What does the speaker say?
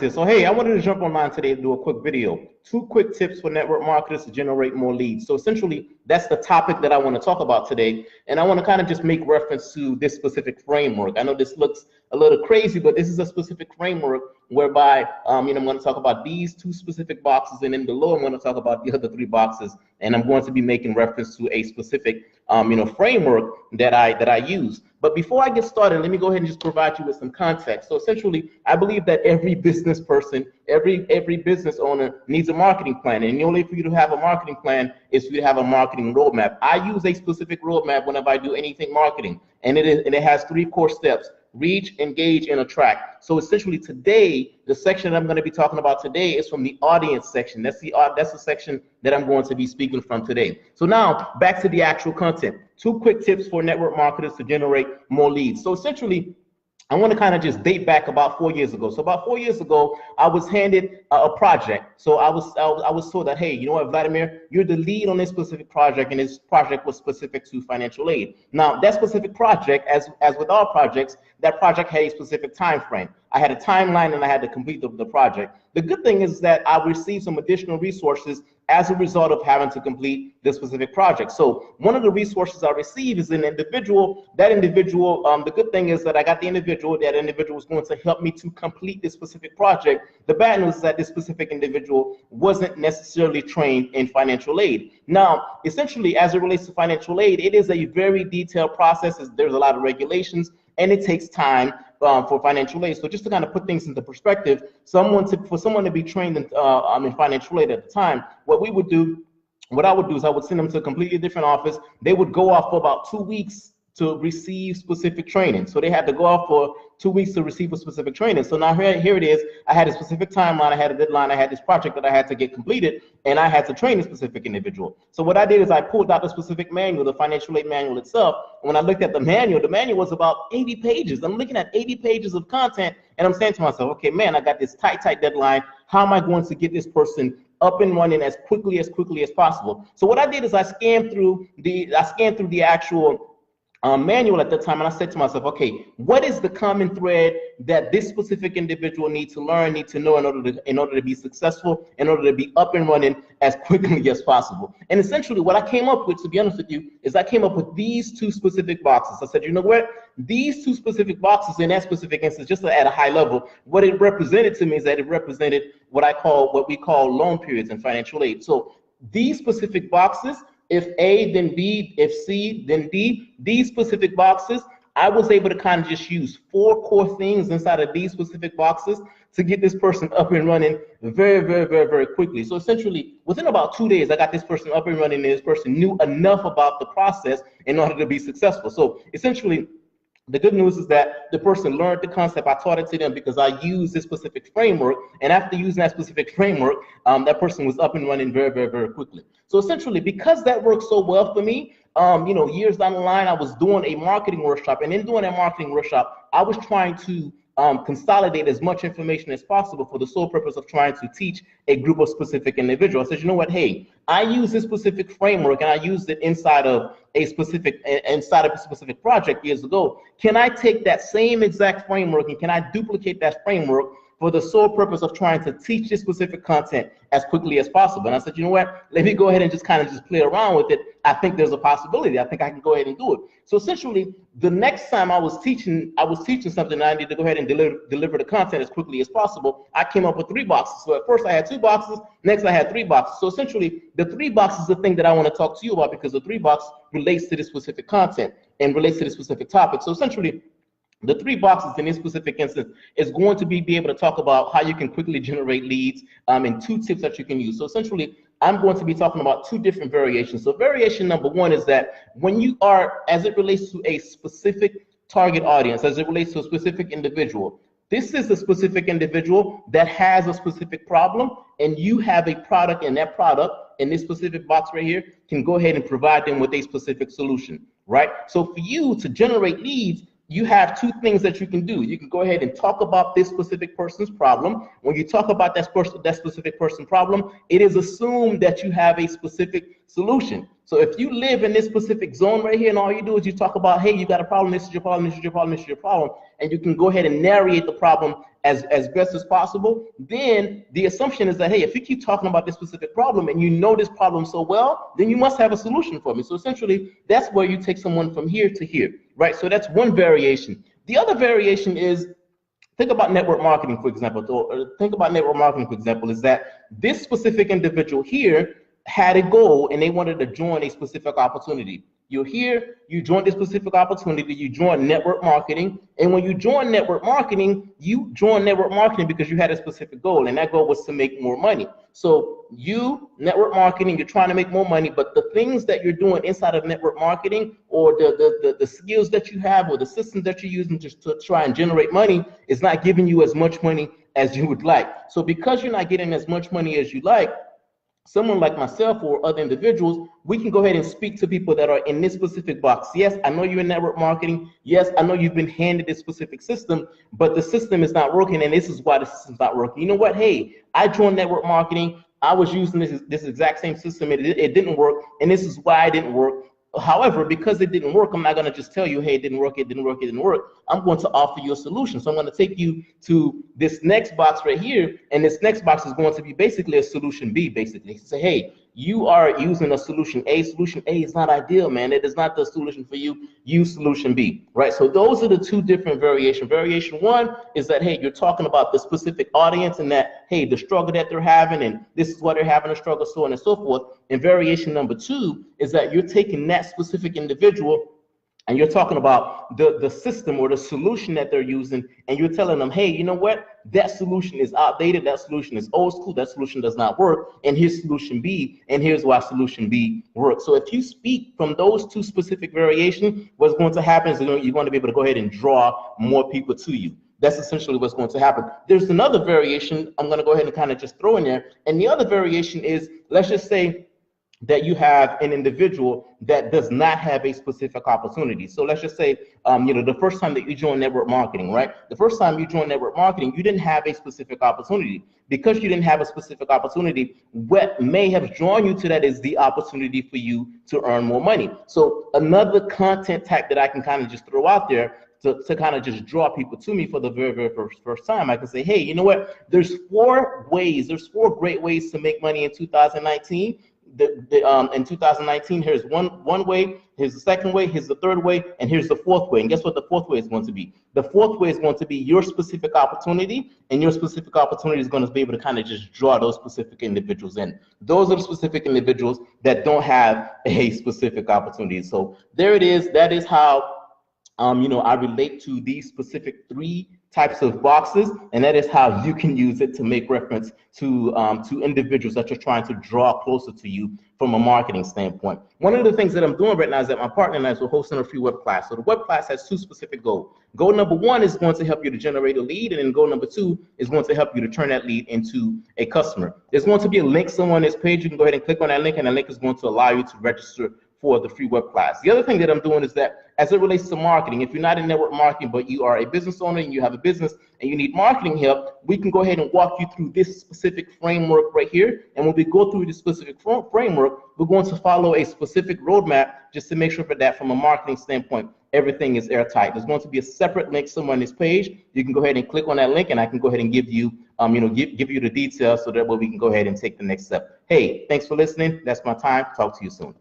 So hey, I wanted to jump online today to do a quick video. 2 quick tips for network marketers to generate more leads. So essentially, that's the topic that I want to talk about today. And I want to kind of just make reference to this specific framework. I know this looks a little crazy, but this is a specific framework whereby, I'm going to talk about these 2 specific boxes, and then below I'm going to talk about the other 3 boxes. And I'm going to be making reference to a specific, framework that I use. But before I get started, let me go ahead and just provide you with some context. So essentially, I believe that every business person, every business owner needs a marketing plan. And the only way for you to have a marketing plan is for you to have a marketing roadmap. I use a specific roadmap whenever I do anything marketing. And it has 3 core steps: reach, engage, and attract. So essentially today, the section that I'm going to be talking about today is from the audience section. That's the section that I'm going to be speaking from today. So now back to the actual content. 2 quick tips for network marketers to generate more leads. So essentially, I want to kind of just date back about 4 years ago. So about 4 years ago, I was handed a project. So I was told that, hey, you know what, Vladimir, you're the lead on this specific project, and this project was specific to financial aid. Now, that specific project, as with all projects, that project had a specific time frame. I had a timeline, and I had to complete the project. The good thing is that I received some additional resources as a result of having to complete this specific project. So one of the resources I received is an individual. That individual, the good thing is that I got the individual. That individual was going to help me to complete this specific project. The bad news is that this specific individual wasn't necessarily trained in financial aid. Now, essentially, as it relates to financial aid, it is a very detailed process. There's a lot of regulations, and it takes time for financial aid. So just to kind of put things into perspective, for someone to be trained in financial aid at the time, what I would do is I would send them to a completely different office. They would go off for about 2 weeks to receive specific training. So they had to go off for 2 weeks to receive a specific training. So now here it is. I had a specific timeline. I had a deadline. I had this project that I had to get completed, and I had to train a specific individual. So what I did is I pulled out the specific manual, the financial aid manual itself. When I looked at the manual was about 80 pages. I'm looking at 80 pages of content, and I'm saying to myself, okay, man, I got this tight deadline. How am I going to get this person up and running as quickly as possible? So what I did is I scanned through the actual manual at the time, and I said to myself, okay, what is the common thread that this specific individual needs to learn, need to know in order to be successful, in order to be up and running as quickly as possible? And essentially what I came up with, to be honest with you, is I came up with these 2 specific boxes. I said, you know what? These 2 specific boxes in that specific instance, just at a high level, what it represented to me is that it represented what we call loan periods in financial aid. So these specific boxes, if A, then B, if C, then D, these specific boxes, I was able to kind of just use 4 core things inside of these specific boxes to get this person up and running very quickly. So essentially, within about 2 days, I got this person up and running, and this person knew enough about the process in order to be successful. So essentially, the good news is that the person learned the concept. I taught it to them because I used this specific framework, and after using that specific framework, that person was up and running very quickly. So essentially, because that worked so well for me, years down the line, I was doing a marketing workshop, and in doing that marketing workshop, I was trying to consolidate as much information as possible for the sole purpose of trying to teach a group of specific individuals. I said, you know what, hey, I use this specific framework, and I used it inside of a specific project years ago. Can I take that same exact framework, and can I duplicate that framework for the sole purpose of trying to teach this specific content as quickly as possible? And I said, you know what, let me go ahead and just play around with it. I think there's a possibility. I think I can go ahead and do it. So essentially, the next time I was teaching something, and I needed to go ahead and deliver the content as quickly as possible. I came up with 3 boxes. So at first I had 2 boxes, next I had 3 boxes. So essentially, the 3 boxes is the thing that I want to talk to you about, because the 3 boxes relates to this specific content and relates to this specific topic. So essentially, the 3 boxes in this specific instance is going to be able to talk about how you can quickly generate leads, and 2 tips that you can use. So essentially, I'm going to be talking about 2 different variations. So variation number 1 is that when you are, as it relates to a specific target audience, as it relates to a specific individual, this is a specific individual that has a specific problem, and you have a product, and that product in this specific box right here can go ahead and provide them with a specific solution, right? So for you to generate leads, you have 2 things that you can do. You can go ahead and talk about this specific person's problem. When you talk about that specific person's problem, it is assumed that you have a specific solution. So if you live in this specific zone right here and all you do is you talk about, hey, you got a problem, this is your problem, this is your problem, this is your problem, and you can go ahead and narrate the problem as best as possible, then the assumption is that, hey, if you keep talking about this specific problem and you know this problem so well, then you must have a solution for me. So essentially, that's where you take someone from here to here, right? So that's one variation. The other variation is, think about network marketing, for example, is that this specific individual here had a goal and they wanted to join a specific opportunity. You're here, you join this specific opportunity, you join network marketing, and when you join network marketing because you had a specific goal, and that goal was to make more money. So you, network marketing, you're trying to make more money, but the things that you're doing inside of network marketing, or the skills that you have, or the systems that you're using just to try and generate money, is not giving you as much money as you would like. So because you're not getting as much money as you like, someone like myself or other individuals, we can go ahead and speak to people that are in this specific box. Yes, I know you're in network marketing. Yes, I know you've been handed this specific system, but the system is not working, and this is why the system's not working. You know what? Hey, I joined network marketing. I was using this exact same system. It didn't work, and this is why it didn't work. However, because it didn't work, I'm not going to just tell you, hey, it didn't work, it didn't work, it didn't work. I'm going to offer you a solution. So I'm going to take you to this next box right here, and this next box is going to be basically a solution B, basically. Say, hey, you are using a solution A. Solution A is not ideal, man. It is not the solution for you. Use solution B, right? So those are the two different variations. Variation one is that, hey, you're talking about the specific audience and that, hey, the struggle that they're having, and this is why they're having a struggle, so on and so forth. And variation number two is that you're taking that specific individual and you're talking about the system or the solution that they're using, and you're telling them, hey, you know what? That solution is outdated, that solution is old school, that solution does not work, and here's solution B, and here's why solution B works. So if you speak from those two specific variations, what's going to happen is you're going to be able to go ahead and draw more people to you. That's essentially what's going to happen. There's another variation I'm going to go ahead and kind of just throw in there, and the other variation is, let's just say that you have an individual that does not have a specific opportunity. So let's just say, the first time that you join network marketing, right? The first time you join network marketing, you didn't have a specific opportunity. Because you didn't have a specific opportunity, what may have drawn you to that is the opportunity for you to earn more money. So another content tag that I can kind of just throw out there to kind of just draw people to me for the very first time, I can say, hey, you know what? There's four great ways to make money in 2019. In 2019, here's one way, here's the second way, here's the third way, and here's the fourth way. And guess what the fourth way is going to be? The fourth way is going to be your specific opportunity, and your specific opportunity is going to be able to kind of just draw those specific individuals in. Those are the specific individuals that don't have a specific opportunity. So there it is. That is how I relate to these specific three types of boxes, and that is how you can use it to make reference to individuals that you're trying to draw closer to you from a marketing standpoint. One of the things that I'm doing right now is that my partner and I are hosting a free web class. So the web class has two specific goals. Goal number one is going to help you to generate a lead, and then goal number two is going to help you to turn that lead into a customer. There's going to be a link somewhere on this page. You can go ahead and click on that link, and that link is going to allow you to register for the free web class. The other thing that I'm doing is that as it relates to marketing, if you're not in network marketing, but you are a business owner and you have a business and you need marketing help, we can go ahead and walk you through this specific framework right here. And when we go through this specific framework, we're going to follow a specific roadmap just to make sure that from a marketing standpoint, everything is airtight. There's going to be a separate link somewhere on this page. You can go ahead and click on that link, and I can go ahead and give you, give you the details so that way we can go ahead and take the next step. Hey, thanks for listening. That's my time. Talk to you soon.